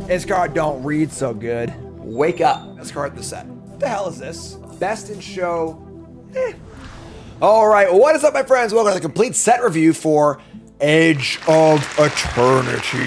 This card don't read so good. Wake up. This card in the set. What the hell is this? Best in show. All right, well, what is up, my friends? Welcome to the complete set review for Edge of Eternities.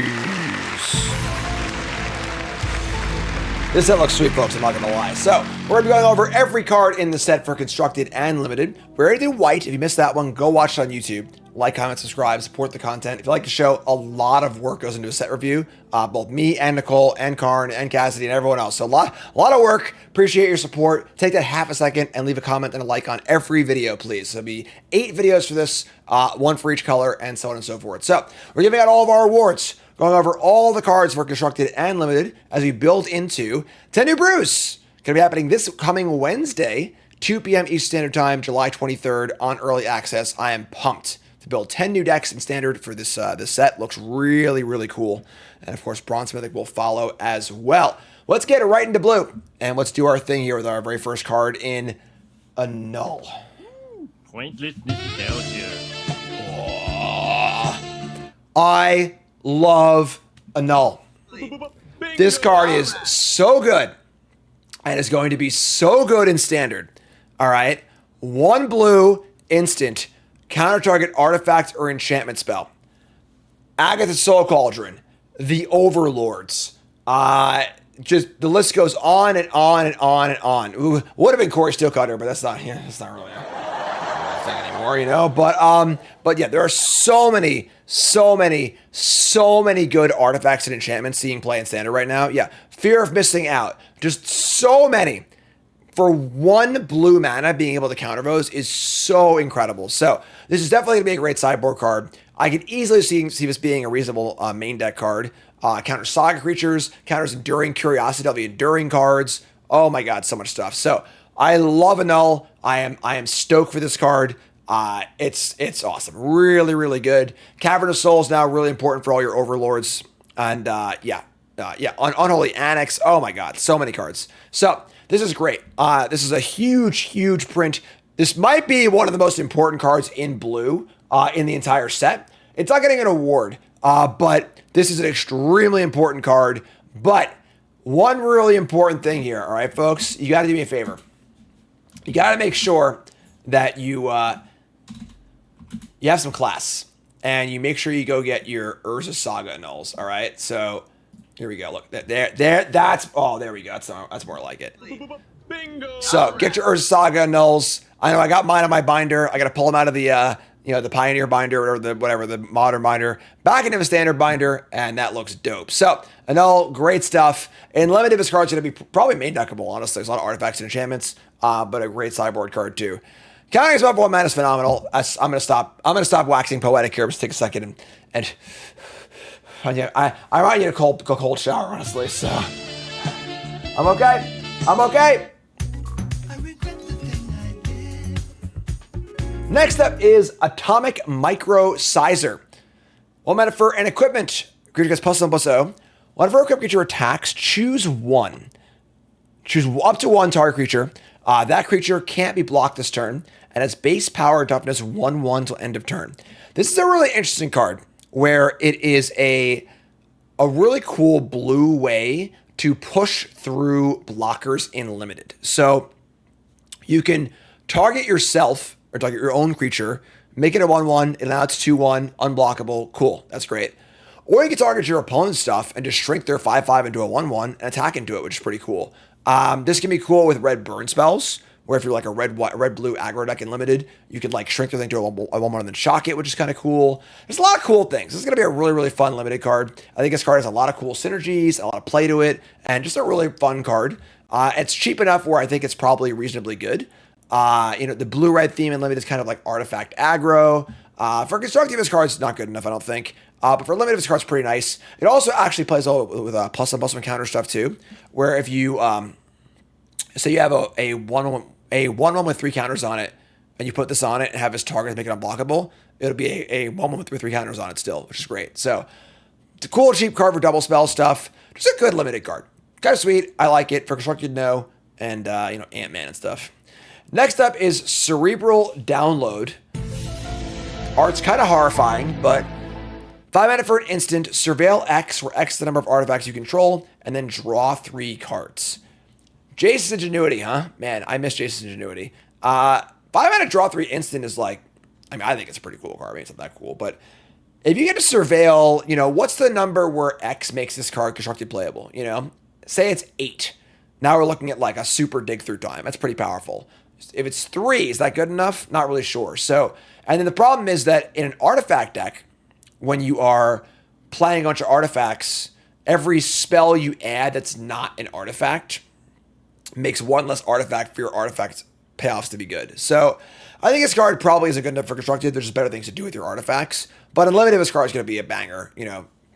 This set looks sweet, folks, I'm not gonna lie. So, we're gonna be going over every card in the set for Constructed and Limited. We already did White. If you missed that one, go watch it on YouTube. Like, comment, subscribe, support the content. If you like the show, a lot of work goes into a set review. Both me and Nicole and Karn and Cassidy and everyone else. So a lot of work. Appreciate your support. Take that half a second and leave a comment and a like on every video, please. There'll be 8 videos for this, 1 for each color, and so on and so forth. So we're giving out all of our awards, going over all the cards for Constructed and Limited as we build into 10 new brews. Going to be happening this coming Wednesday, 2 p.m. Eastern Standard Time, July 23rd on Early Access. I am pumped to build 10 new decks in Standard for this this set. Looks really, really cool. And of course, Bronze Mythic will follow as well. Let's get it right into blue. And let's do our thing here with our very first card in a null. Pointless nostalgia. Oh, I love a null. This card is so good. And is going to be so good in Standard. All right. 1 blue, instant. Counter target artifact or enchantment spell. Agatha's Soul Cauldron. The Overlords. Just the list goes on and on and on and on. Ooh, would have been Corey Steelcutter, but that's not really a thing anymore, you know. But yeah, there are so many good artifacts and enchantments seeing play in Standard right now. Yeah, Fear of Missing Out. Just so many. For 1 blue mana, being able to counter those is so incredible. So this is definitely going to be a great sideboard card. I could easily see this being a reasonable main deck card. Counters Saga creatures, counters Enduring Curiosity, all the Enduring cards. Oh my god, so much stuff. So I love a null. I am stoked for this card. It's awesome. Really, really good. Cavern of Souls now really important for all your Overlords. And Unholy Annex. Oh my god, so many cards. So this is great. This is a huge print. This might be one of the most important cards in blue in the entire set. It's not getting an award, but this is an extremely important card. But one really important thing here, all right, folks, you got to do me a favor. You got to make sure that you have some class, and you make sure you go get your Urza Saga nulls. All right, so here we go. Look, there. There we go. That's more like it. Bingo. So get your Urza Saga nulls. I know I got mine on my binder. I got to pull them out of the the Pioneer binder or the modern binder back into the Standard binder, and that looks dope. So a null, great stuff. And Limited, this card's going to be probably main deckable. Honestly, there's a lot of artifacts and enchantments, but a great sideboard card too. Countering spell for 1 mana is phenomenal. I'm gonna stop waxing poetic here. Just take a second and I might need a cold shower, honestly. So I'm okay. Next up is Atomic Microizer. 1 mana for an equipment. Creature gets +1/+0. Whenever a equipped creature attacks, choose 1. Choose up to 1 target creature. That creature can't be blocked this turn, and has base power and toughness 1/1 till end of turn. This is a really interesting card, where it is a really cool blue way to push through blockers in Limited. So you can target yourself, or target your own creature, make it a 1/1, and now it's 2/1, unblockable, cool, that's great. Or you can target your opponent's stuff and just shrink their 5/5 into a 1/1 and attack into it, which is pretty cool. This can be cool with red burn spells, where if you're like a red-blue aggro deck in Limited, you could like shrink the thing to a 1/1 and then shock it, which is kind of cool. There's a lot of cool things. This is going to be a really, really fun Limited card. I think this card has a lot of cool synergies, a lot of play to it, and just a really fun card. It's cheap enough where I think it's probably reasonably good. The blue-red theme in Limited is kind of like artifact aggro. For Constructive, this card's not good enough, I don't think. But for Limited, this card's pretty nice. It also actually plays all with +1/+1 counter stuff too, where if you say you have a 1/1 with 3 counters on it, and you put this on it and have this target make it unblockable, it'll be a 1/1 with 3 counters on it still, which is great. So it's a cool, cheap card for double spell stuff. Just a good Limited card. Kind of sweet. I like it. For Constructed, no. And, Ant-Man and stuff. Next up is Cerebral Download. Art's kind of horrifying, but 5 mana for an instant, surveil X, where X is the number of artifacts you control, and then draw 3 cards. Jace's Ingenuity, huh? Man, I miss Jace's Ingenuity. 5 mana draw 3 instant is like, I mean, I think it's a pretty cool card. I mean, it's not that cool, but if you get to surveil, what's the number where X makes this card constructed playable, Say it's 8. Now we're looking at like a super dig through time. That's pretty powerful. If it's 3, is that good enough? Not really sure. So, and then the problem is that in an artifact deck, when you are playing a bunch of artifacts, every spell you add that's not an artifact makes 1 less artifact for your artifact payoffs to be good. So I think this card probably isn't good enough for constructed. There's just better things to do with your artifacts. But Unlimited, this card is going to be a banger.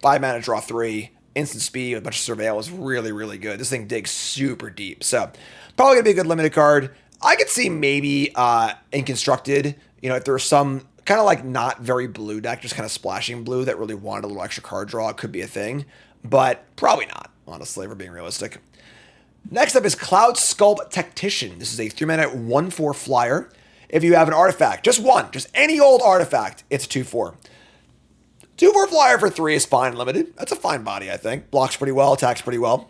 5 mana, draw 3, instant speed with a bunch of surveil is really, really good. This thing digs super deep. So probably going to be a good limited card. I could see maybe in constructed, if there's some kind of like not very blue deck, just kind of splashing blue that really wanted a little extra card draw, it could be a thing. But probably not, honestly, if we're being realistic. Next up is Cloud Sculpt Tactician. This is a 3 mana 1/4 flyer. If you have an artifact, just one, just any old artifact, it's 2/4. 2/4 flyer for 3 is fine, limited. That's a fine body, I think. Blocks pretty well, attacks pretty well.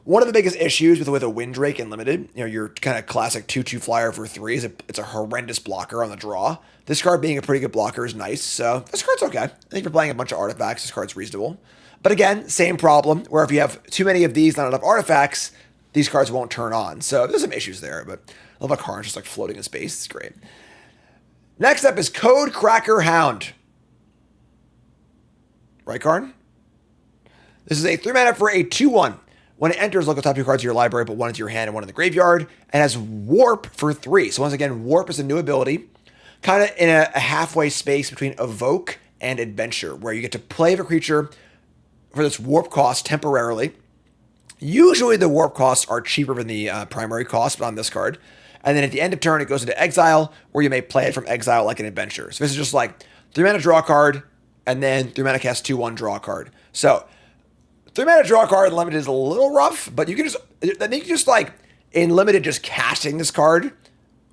One of the biggest issues with a Windrake and limited, your kind of classic 2/2 flyer for 3 is it's a horrendous blocker on the draw. This card being a pretty good blocker is nice, so this card's okay. I think if you're playing a bunch of artifacts, this card's reasonable. But again, same problem, where if you have too many of these, not enough artifacts, these cards won't turn on. So there's some issues there, but I love how Karn's just like floating in space. It's great. Next up is Codecracker Hound. Right, Karn? This is a 3 mana for a 2/1. When it enters, look at the top 2 cards of your library, put 1 into your hand and 1 in the graveyard. It has Warp for 3. So once again, Warp is a new ability, kind of in a halfway space between Evoke and Adventure, where you get to play the creature for this Warp cost temporarily. Usually the Warp costs are cheaper than the primary cost, but on this card. And then at the end of turn, it goes into exile, where you may play it from exile like an Adventure. So this is just like 3 mana draw card, and then 3 mana cast 2/1 draw card. So 3 mana draw card in limited is a little rough, but you can just like in limited, just casting this card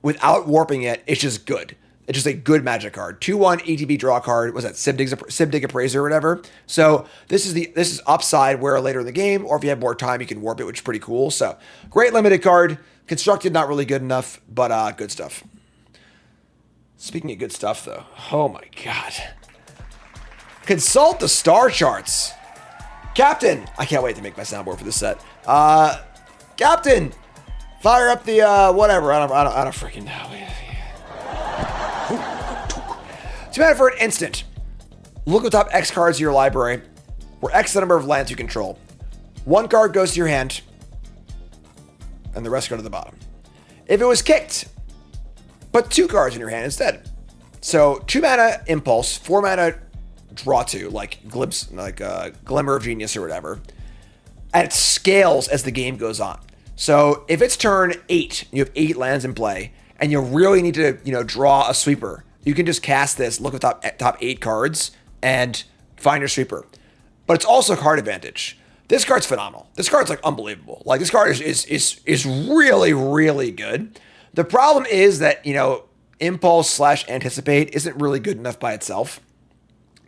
without warping it, it's just good. It's just a good magic card. 2/1 ETB draw card. Was that Sibdig Appraiser or whatever? So this is upside where later in the game, or if you have more time, you can warp it, which is pretty cool. So great limited card. Constructed, not really good enough, but good stuff. Speaking of good stuff, though, oh my god. Consult the star charts. Captain, I can't wait to make my soundboard for this set. Captain, fire up the whatever. I don't freaking know. 2 mana for an instant. Look at the top X cards of your library, where X is the number of lands you control. 1 card goes to your hand, and the rest go to the bottom. If it was kicked, put 2 cards in your hand instead. So 2 mana Impulse, 4 mana draw 2, like Glimmer of Genius or whatever, and it scales as the game goes on. So if it's turn 8, you have 8 lands in play, and you really need to draw a sweeper, you can just cast this, look at the top 8 cards, and find your sweeper. But it's also card advantage. This card's phenomenal. This card's like unbelievable. Like this card is really, really good. The problem is that, Impulse / Anticipate isn't really good enough by itself.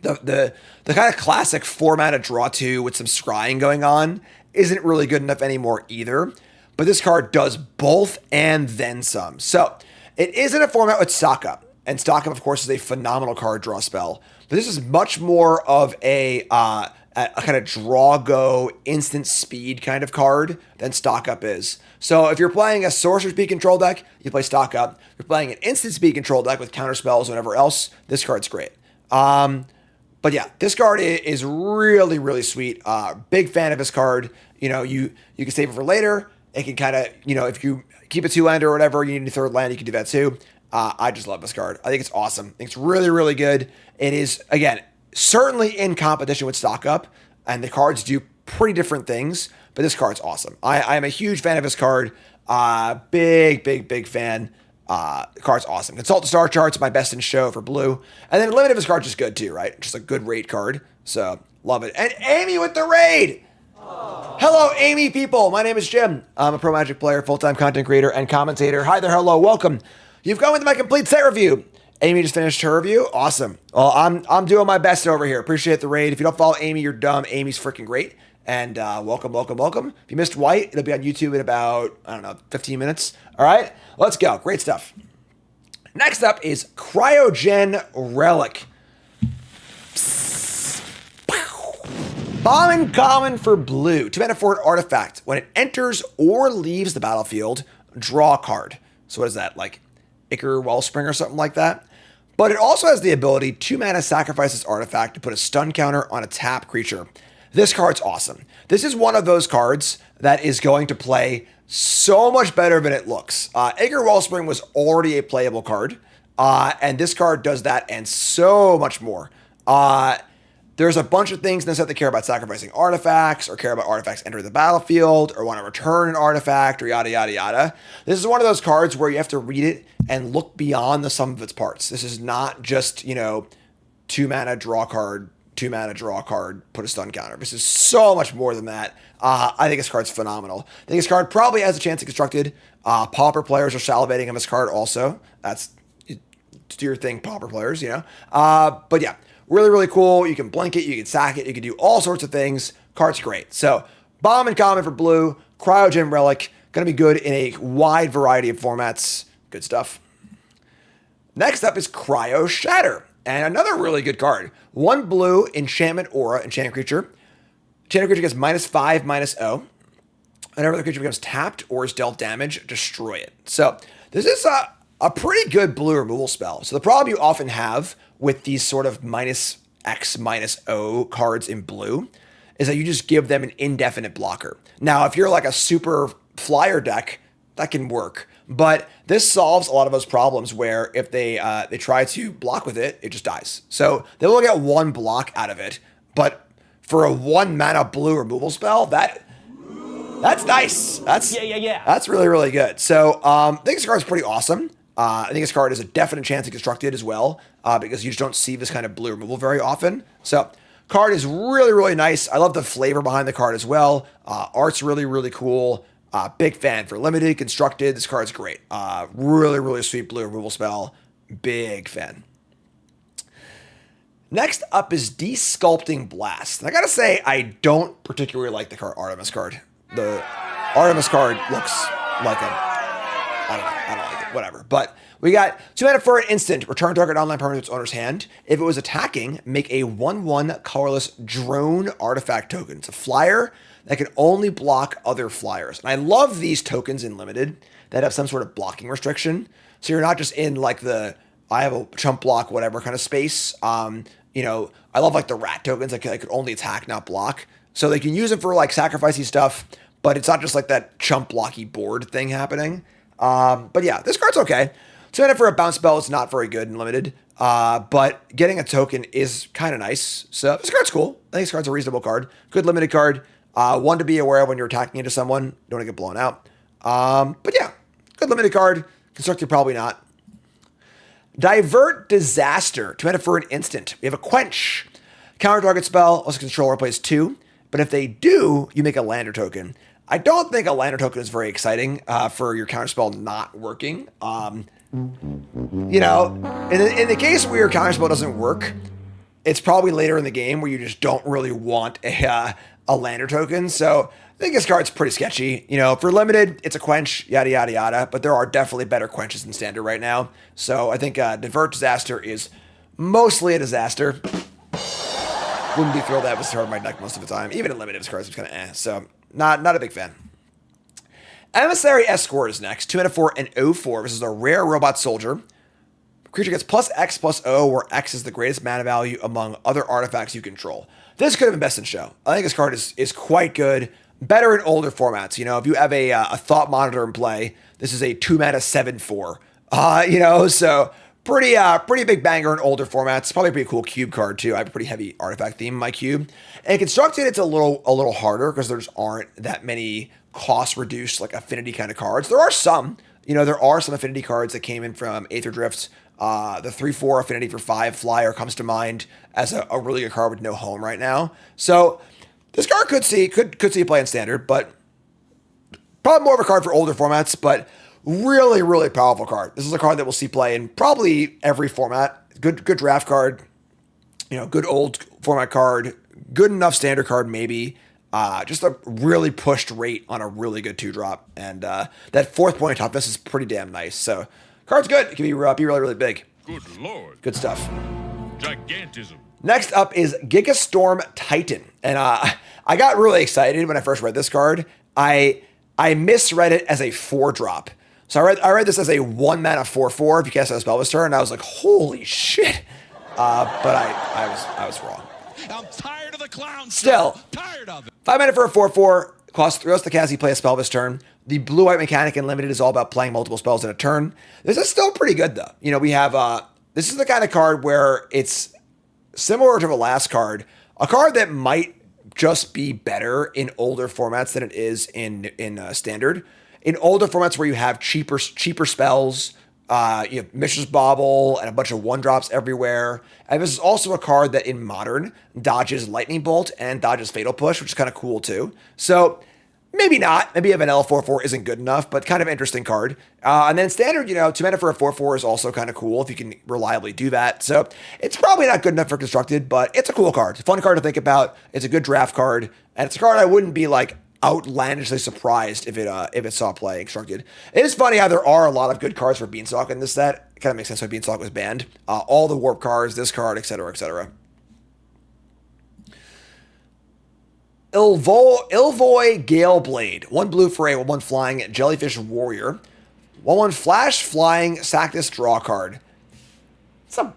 The kind of classic 4 mana draw 2 with some scrying going on isn't really good enough anymore either. But this card does both and then some. So it is in a format with Stock Up. And Stock Up, of course, is a phenomenal card draw spell. But this is much more of a kind of draw go instant speed kind of card than Stock Up is. So if you're playing a Sorcerer Speed control deck, you play Stock Up. If you're playing an instant speed control deck with counter spells and whatever else, this card's great. But yeah, this card is really, really sweet. Big fan of this card. You can save it for later. It can kind of, if you keep a 2-lander or whatever, you need a 3rd land, you can do that too. I just love this card. I think it's awesome. I think it's really, really good. It is, again, certainly in competition with Stock Up, and the cards do pretty different things, but this card's awesome. I am a huge fan of this card. Big fan. The card's awesome. Consult the star charts, my best in show for blue. And then limited, this card's just good too, right? Just a good raid card. So, love it. And Amy with the raid! Hello, Amy people. My name is Jim. I'm a pro Magic player, full-time content creator, and commentator. Hi there, hello, welcome. You've come with my complete set review. Amy just finished her review. Awesome. Well, I'm doing my best over here. Appreciate the raid. If you don't follow Amy, you're dumb. Amy's freaking great. And welcome. If you missed White, it'll be on YouTube in about, 15 minutes. All right, let's go. Great stuff. Next up is Cryogen Relic. Bombin Common for blue. 2 mana for an artifact. When it enters or leaves the battlefield, draw a card. So what is that, like Ichor Wellspring or something like that? But it also has the ability 2 mana sacrifice this artifact to put a stun counter on a tap creature. This card's awesome. This is one of those cards that is going to play so much better than it looks. Ichor Wellspring was already a playable card, and this card does that and so much more. There's a bunch of things in this set that care about sacrificing artifacts, or care about artifacts entering the battlefield, or want to return an artifact, or yada, yada, yada. This is one of those cards where you have to read it and look beyond the sum of its parts. This is not just, 2 mana, draw card, 2 mana, draw card, put a stun counter. This is so much more than that. I think this card's phenomenal. I think this card probably has a chance to get constructed. Pauper players are salivating on this card also. That's do your thing, Pauper players, But yeah. Really, really cool. You can blink it, you can sack it, you can do all sorts of things. Card's great. So, Bombin Common for blue, Cryogen Relic, going to be good in a wide variety of formats. Good stuff. Next up is Cryo Shatter, and another really good card. 1 blue, Enchantment Aura, Enchanted Creature. Enchanted Creature gets -5/-0. Whenever the creature becomes tapped or is dealt damage, destroy it. So, this is a pretty good blue removal spell. So, the problem you often have with these sort of -X/-O cards in blue is that you just give them an indefinite blocker. Now, if you're like a super flyer deck, that can work. But this solves a lot of those problems where if they try to block with it, it just dies. So they will get 1 block out of it. But for a 1 mana blue removal spell, that's nice. That's really, really good. So I think this card's pretty awesome. I think this card has a definite chance to construct it as well, because you just don't see this kind of blue removal very often. So, card is really, really nice. I love the flavor behind the card as well. Art's really, really cool. Big fan for limited, constructed. This card's great. Really, really sweet blue removal spell. Big fan. Next up is Desculpting Blast. And I gotta say, I don't particularly like the Artemis card. The Artemis card looks like I don't like it. Whatever. But we got 2 mana for an instant. Return target online permanent to its owner's hand. If it was attacking, make a 1/1 colorless drone artifact token. It's a flyer that can only block other flyers. And I love these tokens in limited that have some sort of blocking restriction. So you're not just in like I have a chump block, whatever kind of space. I love like the rat tokens that could only attack, not block. So they can use it for like sacrificing stuff, but it's not just like that chump blocky board thing happening. But yeah, this card's okay. 2 mana for a bounce spell is not very good in limited, but getting a token is kind of nice. So this card's cool. I think this card's a reasonable card. Good limited card. One to be aware of when you're attacking into someone. Don't want to get blown out. But yeah, good limited card. Constructed, probably not. Divert Disaster. 2 mana for an instant. We have a Quench. Counter target spell. Also controller plays 2. But if they do, you make a lander token. I don't think a lander token is very exciting for your counterspell not working. In the case where your counterspell doesn't work, it's probably later in the game where you just don't really want a lander token. So I think this card's pretty sketchy. For limited, it's a Quench, yada, yada, yada. But there are definitely better Quenches than standard right now. So I think Divert Disaster is mostly a disaster. Wouldn't be thrilled to have this card in my deck most of the time. Even in limited, this card's just kind of So not a big fan. Empress Escort is next. 2 mana for an 0/4. This is a rare robot soldier. Creature gets +X/+O, where X is the greatest mana value among other artifacts you control. This could have been best in show. I think this card is quite good. Better in older formats. If you have a Thought Monitor in play, this is a 2 mana 7/4. So pretty big banger in older formats. Probably a pretty cool cube card too. I have a pretty heavy artifact theme in my cube. And constructed, it's a little harder because there aren't that many cost reduced like affinity kind of cards. There are some. There are some affinity cards that came in from Aether Drift. The 3/4 affinity for 5 flyer comes to mind as a really good card with no home right now. So this card could see play in standard, but probably more of a card for older formats. But Really, really powerful card. This is a card that we'll see play in probably every format. Good draft card. Good old format card. Good enough standard card, maybe. Just a really pushed rate on a really good 2-drop. And that 4th point of toughness is pretty damn nice. So, card's good. It can be really, really big. Good lord. Good stuff. Gigantism. Next up is Gigastorm Titan. And I got really excited when I first read this card. I misread it as a 4-drop. So I read this as a 1 mana 4/4 if you cast it on a spell this turn, and I was like, holy shit. But I was wrong. I'm tired of the clown. Still, tired of it. 5 mana for a 4/4, costs 3 to cast, you play a spell this turn. The blue-white mechanic in Limited is all about playing multiple spells in a turn. This is still pretty good, though. We have, this is the kind of card where it's similar to the last card, a card that might just be better in older formats than it is in Standard. In older formats where you have cheaper spells, you have Mishra's Bauble and a bunch of 1-drops everywhere. And this is also a card that in Modern dodges Lightning Bolt and dodges Fatal Push, which is kind of cool too. So maybe not. Maybe a vanilla 4/4 isn't good enough, but kind of interesting card. And then Standard, 2 mana for a 4/4 is also kind of cool if you can reliably do that. So it's probably not good enough for Constructed, but it's a cool card. It's a fun card to think about. It's a good draft card. And it's a card I wouldn't be outlandishly surprised if it saw play Constructed. It is funny how there are a lot of good cards for Beanstalk in this set. It kind of makes sense why Beanstalk was banned. All the warp cards, this card, etc., etc. Ivoy Galeblade. 1 blue for a 1/1 flying Jellyfish Warrior. 1/1 flash flying, sack this draw card. It's a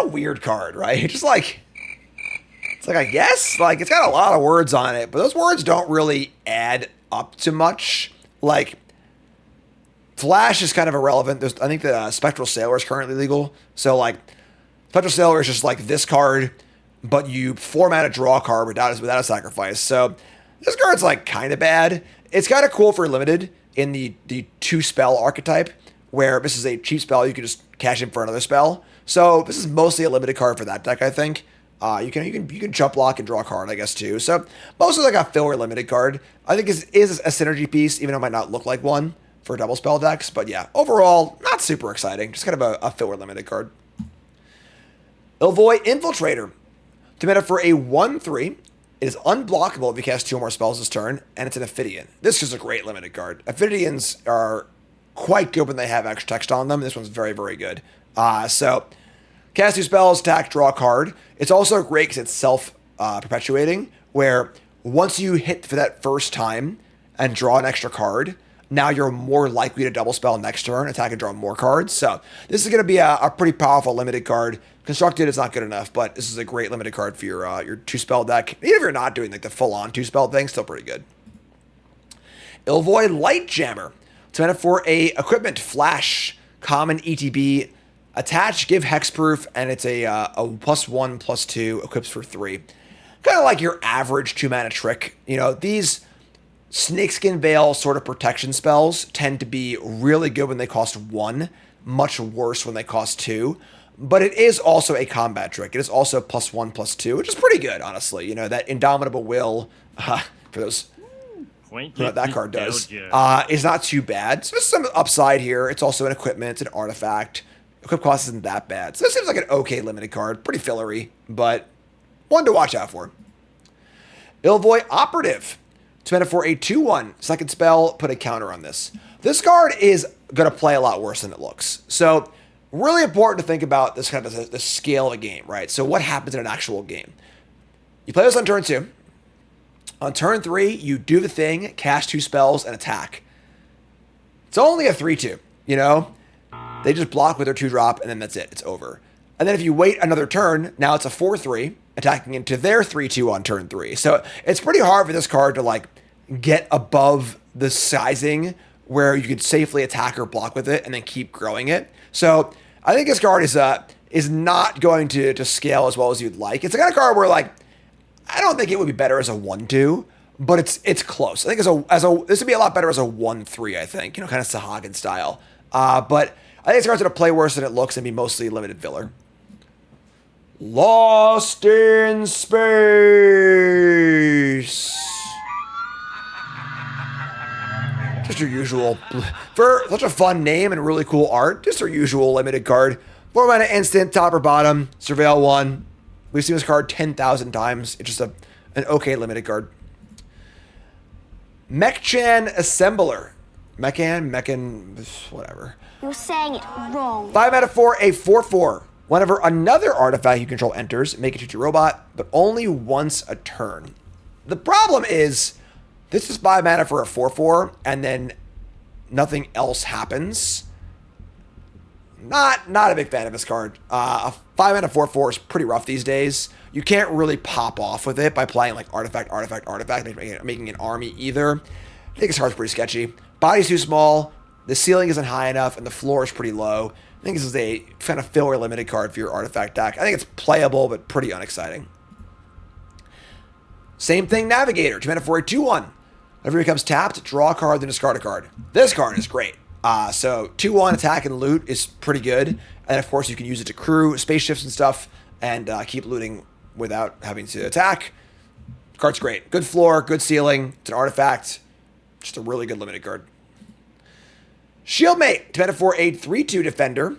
weird card, right? Just it's I guess, it's got a lot of words on it, but those words don't really add up to much. Flash is kind of irrelevant. I think the Spectral Sailor is currently legal. So, Spectral Sailor is just this card, but you format a draw card without a sacrifice. So, this card's, kind of bad. It's kind of cool for Limited in the 2-spell archetype, where this is a cheap spell you can just cash in for another spell. So, this is mostly a limited card for that deck, I think. You can jump block and draw a card, I guess, too. So mostly a filler limited card. I think is a synergy piece, even though it might not look like one for double spell decks. But yeah, overall, not super exciting. Just kind of a filler limited card. Ivoy Infiltrator. 2 mana for a 1/3. It is unblockable if you cast 2 or more spells this turn, and it's an Ophidian. This is a great limited card. Ophidians are quite good when they have extra text on them. This one's very, very good. So cast 2 spells, attack, draw a card. It's also great because it's self-perpetuating, where once you hit for that first time and draw an extra card, now you're more likely to double spell next turn, attack and draw more cards. So this is going to be a pretty powerful limited card. Constructed is not good enough, but this is a great limited card for your 2-spell deck. Even if you're not doing the full-on 2-spell thing, still pretty good. Ivoy Lightjammer. 2 mana for a equipment flash, common ETB. Attach, give hexproof, and it's a +1/+2, equips for 3. Kind of like your average 2 mana trick. These Snakeskin Veil sort of protection spells tend to be really good when they cost 1, much worse when they cost 2. But it is also a combat trick. It is also +1/+2, which is pretty good, honestly. That Indomitable Will, for those what that card does, is not too bad. So there's some upside here. It's also an equipment, it's an artifact. Equip cost isn't that bad. So this seems like an okay limited card. Pretty fillery, but one to watch out for. Ivoy Operative. 2 mana for a 2/1. Second spell, put a counter on this. This card is going to play a lot worse than it looks. So really important to think about this kind of the scale of a game, right? So what happens in an actual game? You play this on turn 2. On turn 3, you do the thing, cast 2 spells, and attack. It's only a 3/2, They just block with their 2-drop, and then that's it. It's over. And then if you wait another turn, now it's a 4/3, attacking into their 3/2 on turn 3. So it's pretty hard for this card to, get above the sizing where you could safely attack or block with it and then keep growing it. So I think this card is not going to scale as well as you'd like. It's the kind of card where, I don't think it would be better as a 1/2, but it's close. I think this would be a lot better as a 1/3, I think, kind of Sahagin style. But I think it's going to play worse than it looks and be mostly limited filler. Lost in Space. Just your usual, for such a fun name and really cool art, just your usual limited card. 4 mana instant, top or bottom, Surveil 1. We've seen this card 10,000 times. It's just an okay limited card. Mechchan Assembler. Mechan, whatever. You're saying it wrong. 5 mana 4, a 4/4. Whenever another artifact you control enters, make it a 2/2 robot, but only once a turn. The problem is, this is 5 mana for a 4/4, and then nothing else happens. Not a big fan of this card. A 5 mana 4/4 is pretty rough these days. You can't really pop off with it by playing like artifact, making an army either. I think this card's pretty sketchy. Body's too small, the ceiling isn't high enough, and the floor is pretty low. I think this is a kind of filler limited card for your artifact deck. I think it's playable, but pretty unexciting. Same thing, Navigator. 2 mana 4, a 2/1. Whenever it becomes tapped, draw a card, then discard a card. This card is great. So 2/1 attack and loot is pretty good. And of course, you can use it to crew spaceships and stuff and keep looting without having to attack. Card's great. Good floor, good ceiling. It's an artifact. Just a really good limited card. Shieldmate, 2 mana 4, a 3/2 defender.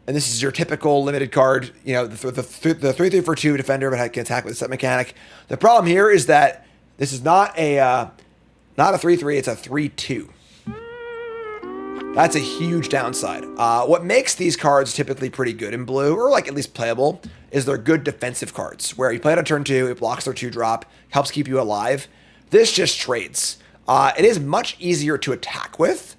And this is your typical limited card, you know, the 3/3 for 2 defender, but can attack with a set mechanic. The problem here is that this is not a 3/3, it's a 3/2. That's a huge downside. What makes these cards typically pretty good in blue, or like at least playable, is they're good defensive cards, where you play it on turn 2, it blocks their 2-drop, helps keep you alive. This just trades. It is much easier to attack with,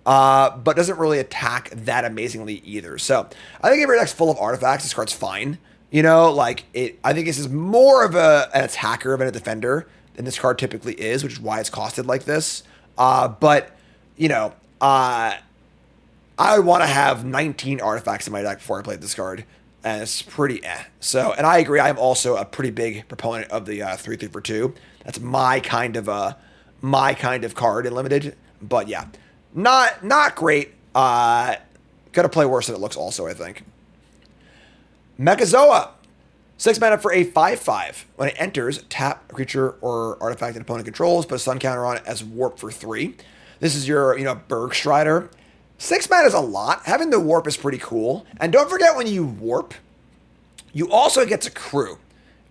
but doesn't really attack that amazingly either. So I think if your deck's full of artifacts, this card's fine. You know, like I think this is more of an attacker than a defender than this card typically is, which is why it's costed like this. But you know, I want to have 19 artifacts in my deck before I play this card, and it's pretty So, and I agree. I'm also a pretty big proponent of the 3/3 for 2. That's my kind of card in limited. But yeah. Not great. Gonna play worse than it looks also, I think. Mechazoa. 6 mana for a 5/5. When it enters, tap a creature or artifact an opponent controls, put a sun counter on it as warp for 3. This is your, Bergstrider. 6 mana is a lot. Having the warp is pretty cool. And don't forget, when you warp, you also get to crew.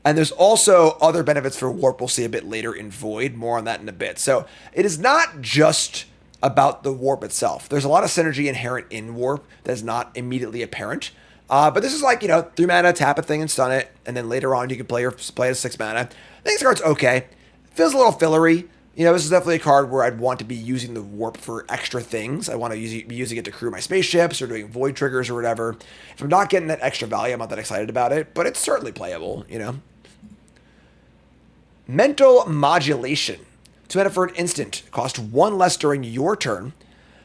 And there's also other benefits for warp we'll see a bit later in Void. More on that in a bit. So it is not just about the warp itself. There's a lot of synergy inherent in warp that is not immediately apparent. But this is like, 3 mana, tap a thing and stun it, and then later on you can play it as 6 mana. I think this card's okay. Feels a little fillery. This is definitely a card where I'd want to be using the warp for extra things. I want to be using it to crew my spaceships or doing void triggers or whatever. If I'm not getting that extra value, I'm not that excited about it, but it's certainly playable, Mental Modulation. 2 mana for an instant. Cost 1 less during your turn.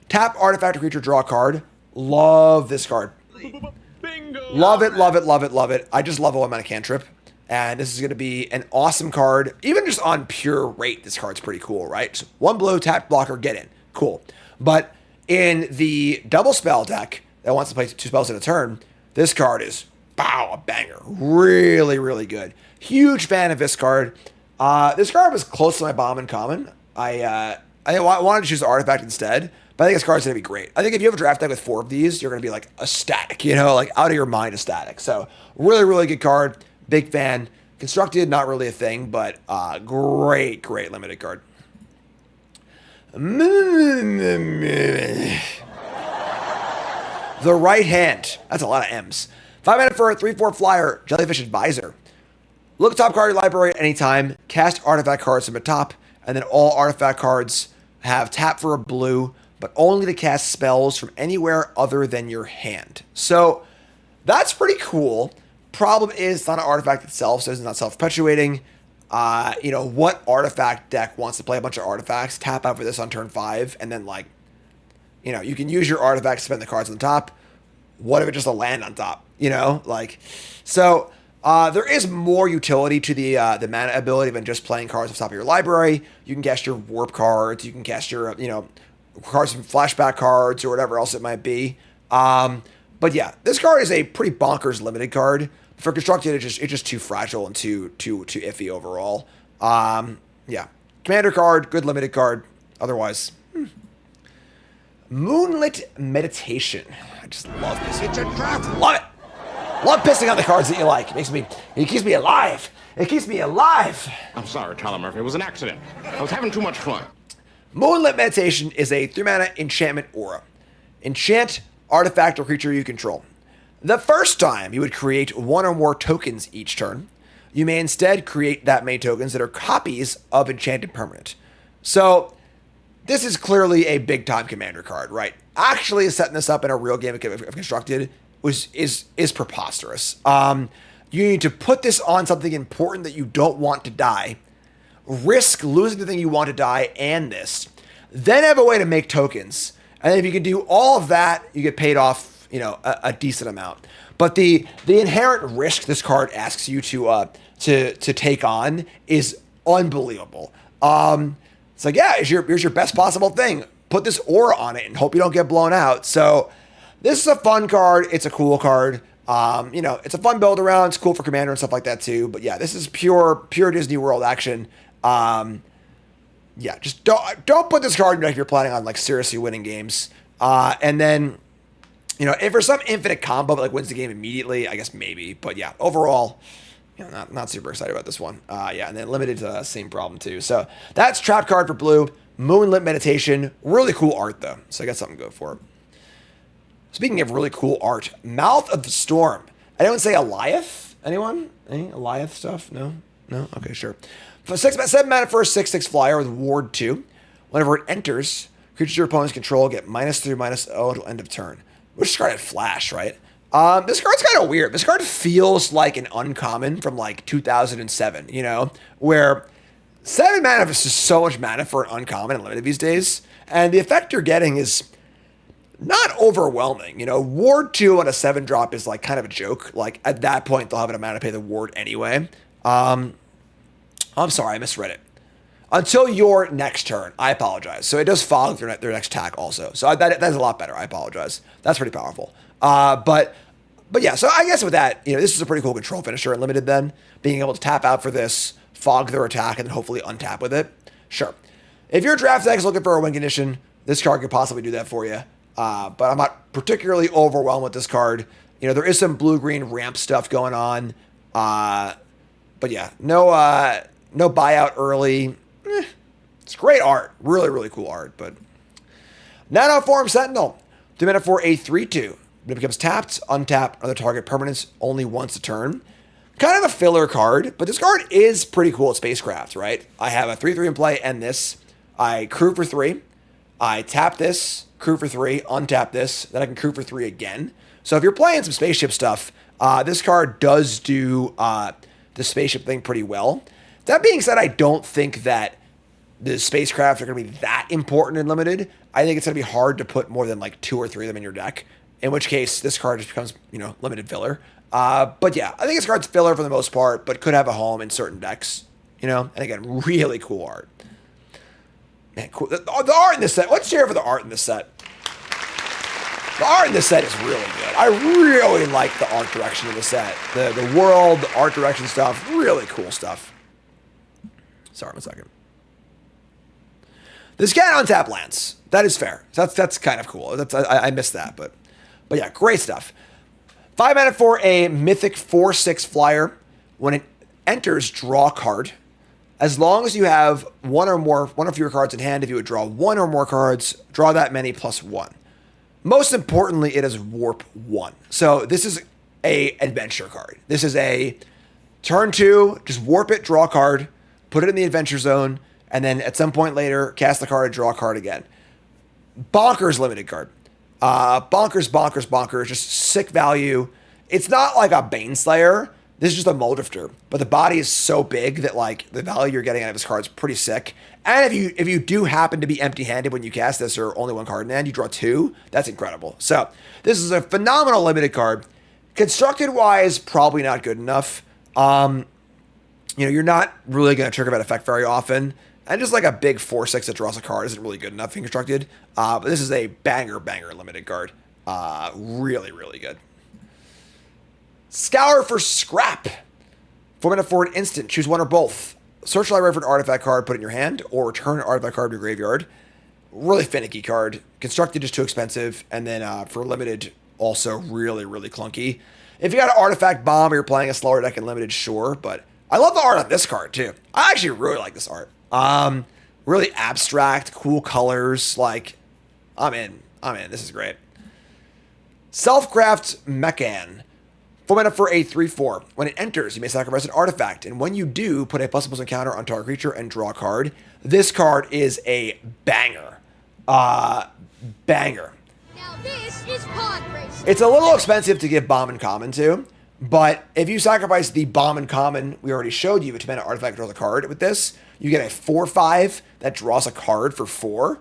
Tap artifact or creature, draw a card. Love this card. Bingo. Love it, love it, love it, love it. I just love a 1 mana cantrip. And this is going to be an awesome card. Even just on pure rate, this card's pretty cool, right? So 1 blue, tap blocker, get in. Cool. But in the double spell deck that wants to play 2 spells in a turn, this card is, a banger. Really, really good. Huge fan of this card. This card was close to my Bombin Common. I wanted to choose the artifact instead, but I think this card's going to be great. I think if you have a draft deck with 4 of these, you're going to be like ecstatic, like out of your mind ecstatic. So really, really good card. Big fan. Constructed, not really a thing, but great, great limited card. The Right Hand. That's a lot of M's. 5 mana for a 3/4 flyer, Jellyfish Advisor. Look top card of your library at any time, cast artifact cards from the top, and then all artifact cards have tap for a blue, but only to cast spells from anywhere other than your hand. So that's pretty cool. Problem is, it's not an artifact itself, so it's not self-perpetuating. What artifact deck wants to play a bunch of artifacts, tap out for this on turn 5, and then you can use your artifacts to spend the cards on the top. What if it's just a land on top? So there is more utility to the mana ability than just playing cards off the top of your library. You can cast your warp cards, you can cast your cards from flashback cards or whatever else it might be. But yeah, this card is a pretty bonkers limited card. For constructed, it's just too fragile and too iffy overall. Yeah, commander card, good limited card. Otherwise, Moonlit Meditation. I just love this. It's a trap. Love it. Love pissing on the cards that you like. It keeps me alive. It keeps me alive. I'm sorry, Tyler Murphy. It was an accident. I was having too much fun. Moonlit Meditation is a 3-mana enchantment aura. Enchant artifact or creature you control. The first time you would create one or more tokens each turn, you may instead create that many tokens that are copies of enchanted permanent. So this is clearly a big time commander card, right? Actually setting this up in a real game of Constructed is preposterous. You need to put this on something important that you don't want to die, risk losing the thing you want to die and this, then have a way to make tokens. And then if you can do all of that, you get paid off, a decent amount. But the inherent risk this card asks you to take on is unbelievable. It's like, yeah, here's your best possible thing. Put this aura on it and hope you don't get blown out. So this is a fun card. It's a cool card. It's a fun build around. It's cool for Commander and stuff like that too. But yeah, this is pure Disney World action. Just don't put this card in if you're planning on like seriously winning games. And then, if for some infinite combo that like wins the game immediately, I guess maybe. But yeah, overall, not super excited about this one. And then limited to same problem too. So that's trap card for blue. Moonlit Meditation. Really cool art though. So I got something to go for. Speaking of really cool art, Mouth of the Storm. Anyone say Eliath? Anyone? Any Eliath stuff? No? Okay, sure. For 7 mana for a 6/6 flyer with Ward 2. Whenever it enters, creatures your opponents control get -3/-0 until end of turn. Which card had Flash, right? This card's kind of weird. This card feels like an uncommon from like 2007, where 7 mana is just so much mana for an uncommon and limited these days. And the effect you're getting is not overwhelming. Ward 2 on a 7-drop is like kind of a joke. Like at that point, they'll have an amount to pay the ward anyway. I'm sorry, I misread it. Until your next turn, I apologize. So it does fog their next attack also. So that's a lot better. I apologize. That's pretty powerful. But yeah, so I guess with that, this is a pretty cool control finisher and limited then. Being able to tap out for this, fog their attack, and then hopefully untap with it. Sure. If your draft deck is looking for a win condition, this card could possibly do that for you. But I'm not particularly overwhelmed with this card. There is some blue-green ramp stuff going on. But yeah, no buyout early. It's great art. Really, really cool art. But Nanoform Sentinel. 2 mana for a 3/2. When it becomes tapped, untap other target permanents only once a turn. Kind of a filler card, but this card is pretty cool at Spacecraft, right? I have a 3/3 in play and this. I crew for 3. I tap this, crew for 3, untap this, then I can crew for 3 again. So if you're playing some spaceship stuff, this card does do the spaceship thing pretty well. That being said, I don't think that the spacecraft are going to be that important and limited. I think it's going to be hard to put more than like 2 or 3 of them in your deck, in which case this card just becomes, limited filler. But yeah, I think this card's filler for the most part, but could have a home in certain decks, and again, really cool art. Man, cool. The art in this set, let's cheer for the art in this set. The art in this set is really good. I really like the art direction of the set. The world, the art direction stuff, really cool stuff. Sorry, 1 second. This can untap lands. That is fair. That's kind of cool. I missed that, but yeah, great stuff. 5 mana for a mythic 4/6 flyer. When it enters, draw a card. As long as you have one or fewer cards in hand, if you would draw 1 or more cards, draw that many +1. Most importantly, it is Warp 1. So this is a adventure card. This is a turn 2, just warp it, draw a card, put it in the adventure zone, and then at some point later, cast the card, draw a card again. Bonkers limited card. Bonkers, just sick value. It's not like a Baneslayer. This is just a Muldrifter, but the body is so big that like the value you're getting out of this card is pretty sick. And if you do happen to be empty-handed when you cast this or only 1 card in hand, you draw 2. That's incredible. So this is a phenomenal limited card. Constructed-wise, probably not good enough. You're not really going to trigger that effect very often. And just like a big 4/6 that draws a card isn't really good enough in Constructed. But this is a banger limited card. Really, really good. Scour for Scrap. 4 mana for an instant. Choose one or both. Search library for an artifact card, put it in your hand, or return an artifact card to your graveyard. Really finicky card. constructed is too expensive, and then for limited, also really, really clunky. If you got an artifact bomb or you're playing a slower deck in limited, sure, but I love the art on this card too. I actually really like this art. Really abstract, cool colors. Like, I'm in. This is great. Self-craft Mechan. 4 mana for a 3/4. When it enters, you may sacrifice an artifact, and when you do, put a +1/+1 counter on target creature and draw a card. This card is a banger. Banger. Now this is pod racing. It's a little expensive to give Bombin Common to, but if you sacrifice the Bombin Common, we already showed you, a 2-mana artifact draws a card with this, you get a 4/5 that draws a card for 4.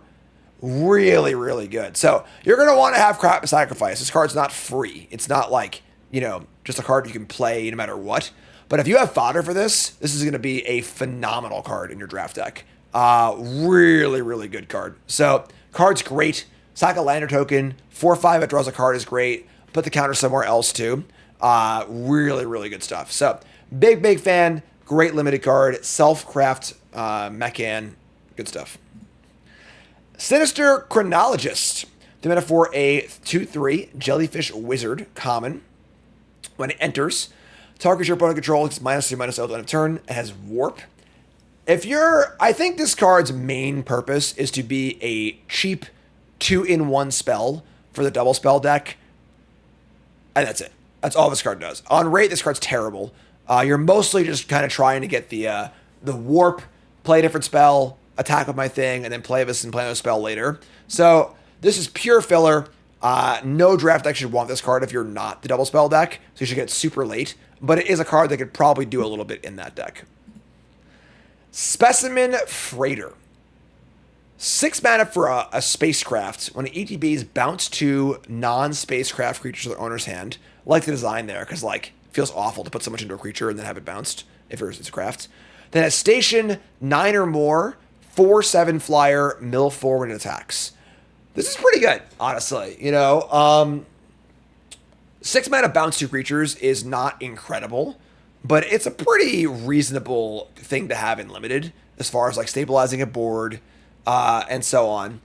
Really, really good. So you're going to want to have crap to sacrifice. This card's not free. It's not like, you know, just a card you can play no matter what. But if you have fodder for this, this is going to be a phenomenal card in your draft deck. Really, really good card. So card's great. Sack a lander token. 4/5 it draws a card is great. Put the counter somewhere else too. Really, really good stuff. So big fan. Great limited card. Self-craft Mechan. Good stuff. Sinister Chronologist. 2 mana for a 2/3 Jellyfish Wizard common. When it enters, target your opponent controls -3/-0 at the end of turn. It has warp. I think this card's main purpose is to be a cheap 2-in-1 spell for the double spell deck. And that's it. That's all this card does. On rate, this card's terrible. You're mostly just kind of trying to get the warp, play a different spell, attack with my thing, and then play this and play another spell later. So this is pure filler. No draft deck should want this card if you're not the double spell deck, so you should get super late. But it is a card that could probably do a little bit in that deck. Specimen Freighter. 6 mana for a spacecraft. When ETBs bounce to non-spacecraft creatures to their owner's hand. I like the design there, because like it feels awful to put so much into a creature and then have it bounced if it's a craft. Then at station 9 or more, 4/7 flyer, mill forward and attacks. This is pretty good, honestly. You know, 6 mana bounce 2 creatures is not incredible, but it's a pretty reasonable thing to have in limited as far as like stabilizing a board and so on.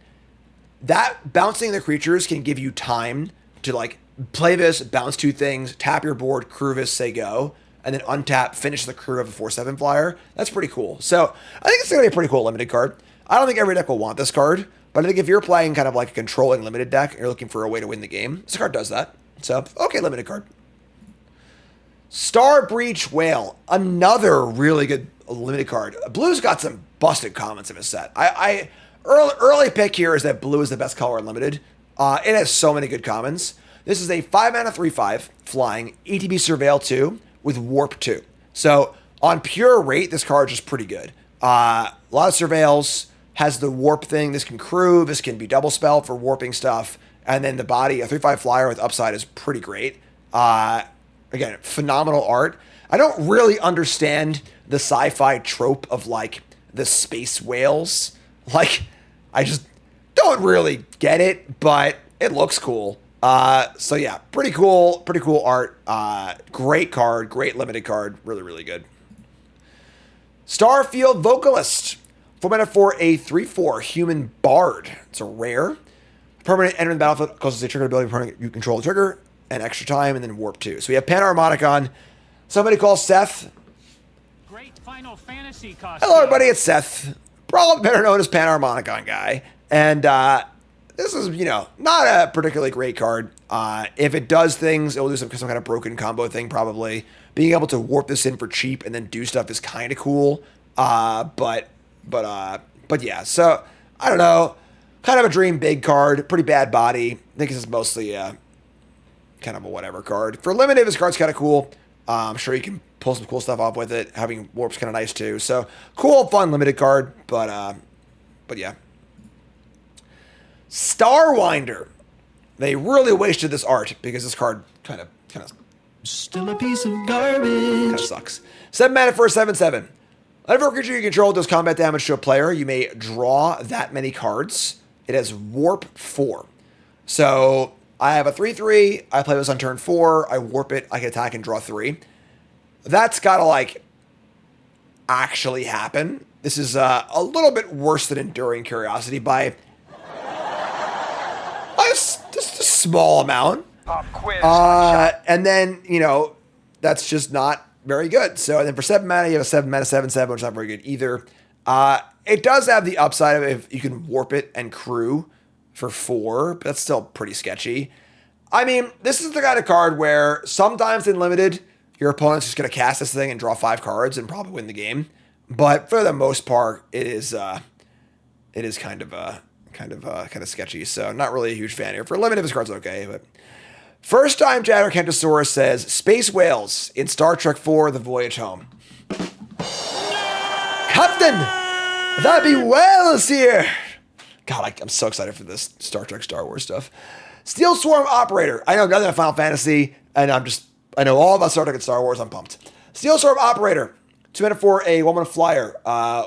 That bouncing the creatures can give you time to like play this, bounce 2 things, tap your board, crew this, say go, and then untap, finish the crew of a 4/7 flyer. That's pretty cool. So I think it's going to be a pretty cool limited card. I don't think every deck will want this card, but I think if you're playing kind of like a controlling limited deck and you're looking for a way to win the game, this card does that. So, okay, limited card. Star Breach Whale, another really good limited card. Blue's got some busted comments in his set. Early pick here is that blue is the best color in limited. It has so many good commons. This is a 5 mana 3/5 flying ETB Surveil 2 with Warp 2. So on pure rate, this card is just pretty good. A lot of Surveils, has the warp thing. This can crew. This can be double spell for warping stuff. And then the body, a 3/5 flyer with upside is pretty great. Again, phenomenal art. I don't really understand the sci-fi trope of like the space whales. Like, I just don't really get it, but it looks cool. So yeah, pretty cool art. Great card, great limited card. Really, really good. Starfield Vocalist. 4 mana for a 3/4 human bard. It's a rare. Permanent entering the battlefield causes a trigger ability permanent you control the trigger, and extra time, and then warp 2. So we have Panarmonicon. Somebody call Seth. Great Final Fantasy costume. Hello, everybody. It's Seth, probably better known as Panarmonicon guy. And this is, you know, not a particularly great card. If it does things, it will do some kind of broken combo thing, probably. Being able to warp this in for cheap and then do stuff is kind of cool. But yeah. So I don't know. Kind of a dream big card. Pretty bad body. I think this is mostly kind of a whatever card. For limited, this card's kind of cool. I'm sure you can pull some cool stuff off with it. Having warp's kind of nice too. So cool, fun, limited card. But yeah. Starwinder. They really wasted this art because this card kind of still a piece of garbage. Kind of sucks. 7 mana for a 7/7. Whenever a creature you control does combat damage to a player, you may draw that many cards. It has warp 4. So I have a 3/3. I play this on turn 4. I warp it. I can attack and draw 3. That's got to like actually happen. This is a little bit worse than Enduring Curiosity by small amount. And then, you know, that's just not very good. So and then for 7 mana, you have a 7 mana 7/7, which is not very good either. It does have the upside of if you can warp it and crew for 4, but that's still pretty sketchy. I mean, this is the kind of card where sometimes in limited, your opponent's just going to cast this thing and draw 5 cards and probably win the game. But for the most part, it is kind of sketchy. So not really a huge fan here. For limited, this card's okay, but. First time chatter Kentosaurus says, Space Whales in Star Trek IV, The Voyage Home. Captain, that be whales here. God, I'm so excited for this Star Trek, Star Wars stuff. Steel Swarm Operator. I know nothing about Final Fantasy, and I know all about Star Trek and Star Wars. I'm pumped. Steel Swarm Operator. 2 mana for a 1 mana flyer.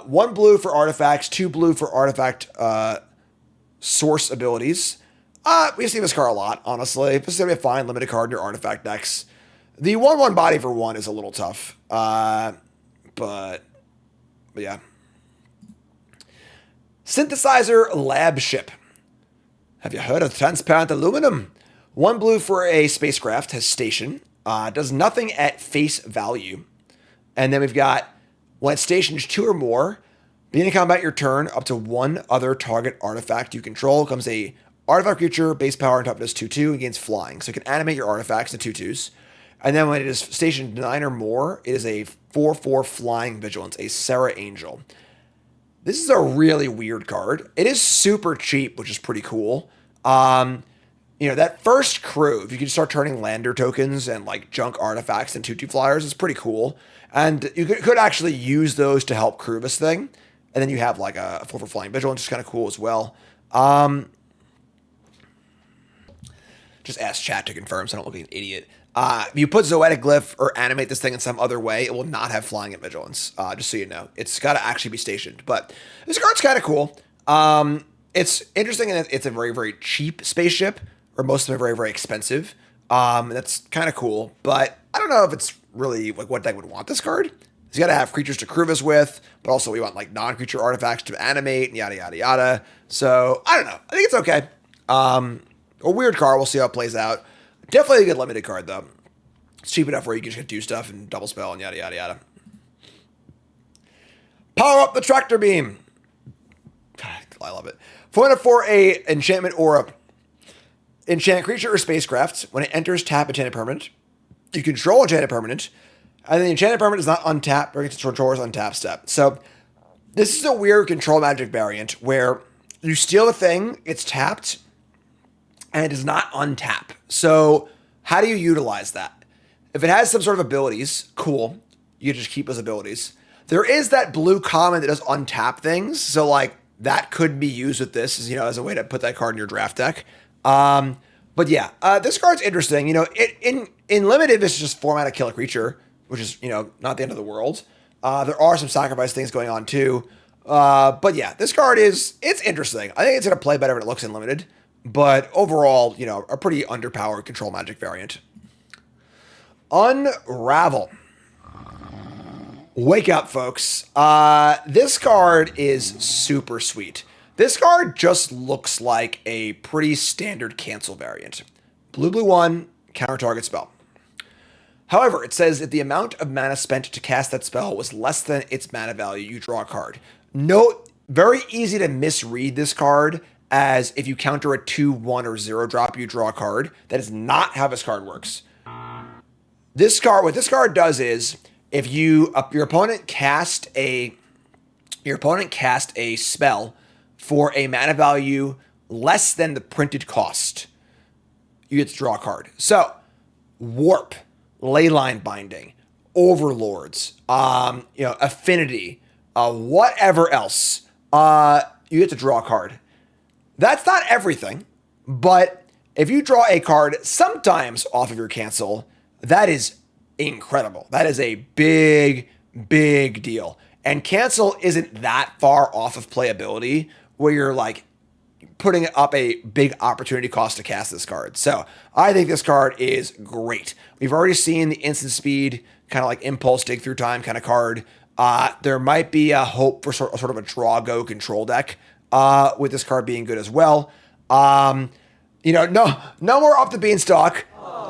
1 blue for artifacts, 2 blue for artifact source abilities. We've seen this card a lot, honestly. This is going to be a fine limited card in your artifact decks. The 1/1 body for 1 is a little tough. But yeah. Synthesizer Lab Ship. Have you heard of transparent aluminum? 1 blue for a spacecraft, has station. Does nothing at face value. And then we've got, when it's stationed 2 or more, beginning combat your turn, up to 1 other target artifact you control comes a artifact creature, base power, and toughness 2/2, and gains flying. So you can animate your artifacts to 2/2s. And then when it is stationed 9 or more, it is a 4/4 flying vigilance, a Sarah Angel. This is a really weird card. It is super cheap, which is pretty cool. You know, that first crew, if you can start turning lander tokens and like junk artifacts and 2/2 flyers, is pretty cool. And you could actually use those to help crew this thing. And then you have like a 4/4 flying vigilance, which is kind of cool as well. Just ask chat to confirm so I don't look like an idiot. If you put Zoetic Glyph or animate this thing in some other way, it will not have flying and vigilance, just so you know. It's got to actually be stationed. But this card's kind of cool. It's interesting in that it's a very, very cheap spaceship, or most of them are very, very expensive. That's kind of cool. But I don't know if it's really like what deck would want this card. It's got to have creatures to crew this with, but also we want like non-creature artifacts to animate and yada, yada, yada. So I don't know. I think it's okay. A weird card. We'll see how it plays out. Definitely a good limited card, though. It's cheap enough where you can just do stuff and double spell and yada, yada, yada. Power up the tractor beam. I love it. 4 mana for a enchantment aura. Enchant creature or spacecraft. When it enters, tap enchanted permanent. You control enchanted permanent. And then the enchanted permanent is not untapped during its controller's untap step. So this is a weird control magic variant where you steal a thing, it's tapped, and it does not untap. So how do you utilize that? If it has some sort of abilities, cool. You just keep those abilities. There is that blue common that does untap things. So like that could be used with this as, you know, as a way to put that card in your draft deck. But yeah, this card's interesting. You know, in limited, this is just 4 mana kill a creature, which is, you know, not the end of the world. There are some sacrifice things going on too. But yeah, this card it's interesting. I think it's going to play better when it looks in limited. But overall, you know, a pretty underpowered control magic variant. Unravel. Wake up, folks. This card is super sweet. This card just looks like a pretty standard cancel variant. Blue, blue 1, counter target spell. However, it says if the amount of mana spent to cast that spell was less than its mana value, you draw a card. Note, very easy to misread this card as if you counter a 2, 1, or 0 drop, you draw a card. That is not how this card works. What this card does is, if your opponent cast a spell for a mana value less than the printed cost, you get to draw a card. So, Warp, Leyline Binding, Overlords, Affinity, whatever else, you get to draw a card. That's not everything, but if you draw a card sometimes off of your cancel, that is incredible. That is a big, big deal. And cancel isn't that far off of playability where you're like putting up a big opportunity cost to cast this card. So I think this card is great. We've already seen the instant speed, kind of like impulse dig through time kind of card. There might be a hope for sort of a draw go control deck with this card being good as well. You know, no more Up the Beanstalk.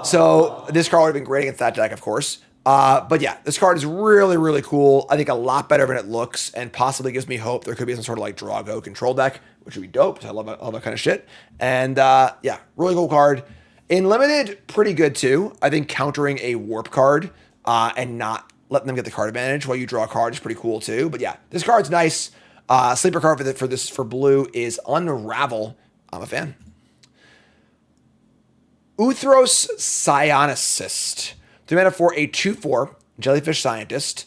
So this card would have been great against that deck, of course. But yeah, this card is really, really cool. I think a lot better than it looks, and possibly gives me hope there could be some sort of like draw go control deck, which would be dope. I love all that kind of shit. And yeah, really cool card. In limited, pretty good too. I think countering a warp card and not letting them get the card advantage while you draw a card is pretty cool too. But yeah, this card's nice. Sleeper card for blue is Unravel. I'm a fan. Urus Scientist. 3 mana for a 2/4 Jellyfish Scientist.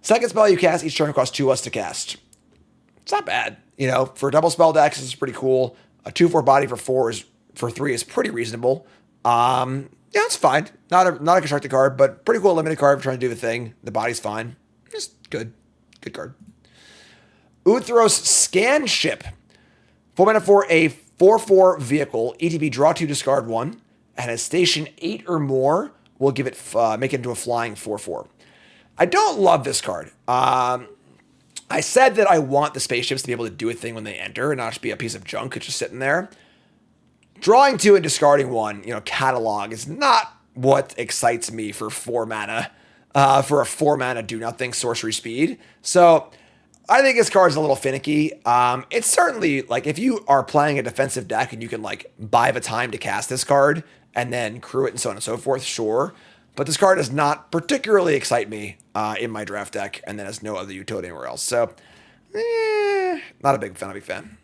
Second spell you cast each turn costs 2 less to cast. It's not bad. You know, for double spell decks, this is pretty cool. A 2/4 body for 3 is pretty reasonable. Yeah, it's fine. Not a constructed card, but pretty cool limited card for trying to do the thing. The body's fine. Just good. Good card. Urus Scan Ship. 4 mana for a 4/4 vehicle. ETB, draw 2, discard 1. And a station 8 or more will give it make it into a flying 4/4. I don't love this card. I said that I want the spaceships to be able to do a thing when they enter and not just be a piece of junk that's just sitting there. Drawing 2 and discarding 1, you know, catalog is not what excites me for 4 mana, for a 4 mana do nothing sorcery speed. So I think this card is a little finicky. It's certainly like if you are playing a defensive deck and you can like buy the time to cast this card and then crew it and so on and so forth, sure. But this card does not particularly excite me in my draft deck, and then has no other utility anywhere else. So, not a big fan.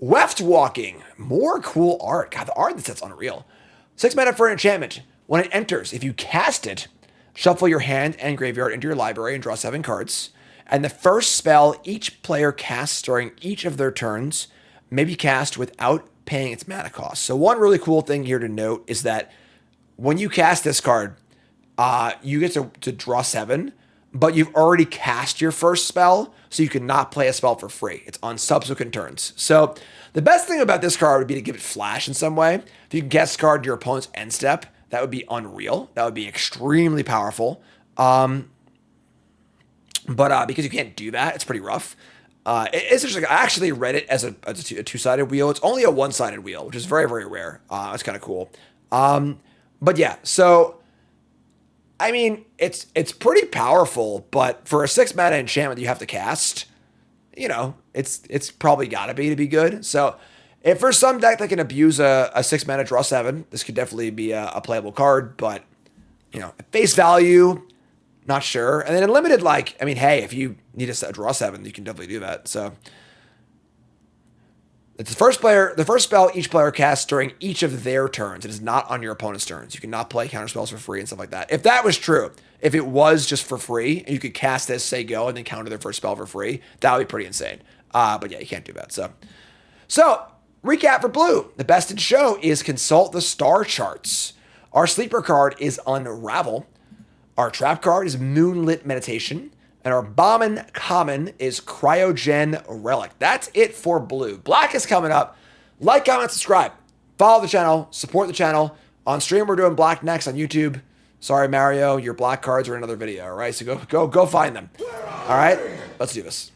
Weft Walking. More cool art. God, the art in this set's unreal. 6 mana for an enchantment. When it enters, if you cast it, shuffle your hand and graveyard into your library and draw 7 cards. And the first spell each player casts during each of their turns may be cast without paying its mana cost. So one really cool thing here to note is that when you cast this card, you get to draw 7, but you've already cast your first spell, so you cannot play a spell for free. It's on subsequent turns. So the best thing about this card would be to give it flash in some way. If you can cast card your opponent's end step, that would be unreal. That would be extremely powerful. But because you can't do that, it's pretty rough. It's interesting. I actually read it as a two-sided wheel. It's only a one-sided wheel, which is very, very rare. It's kind of cool. But yeah, so I mean, it's pretty powerful, but for a 6 mana enchantment that you have to cast, you know, it's probably gotta be to be good. So if for some deck that can abuse a 6 mana draw 7, this could definitely be a playable card, but you know, at face value, not sure. And then in limited, like, I mean, hey, if you need a draw 7, you can definitely do that. So it's the first spell each player casts during each of their turns. It is not on your opponent's turns. You cannot play counter spells for free and stuff like that. If that was true, if it was just for free and you could cast this, say go, and then counter their first spell for free, that would be pretty insane. But yeah, you can't do that. So recap for blue. The best in show is Consult the Star Charts. Our sleeper card is Unravel. Our trap card is Moonlit Meditation. And our Bombin Common is Cryogen Relic. That's it for blue. Black is coming up. Like, comment, subscribe. Follow the channel. Support the channel. On stream, we're doing black next on YouTube. Sorry, Mario. Your black cards are in another video, all right? So go find them. All right? Let's do this.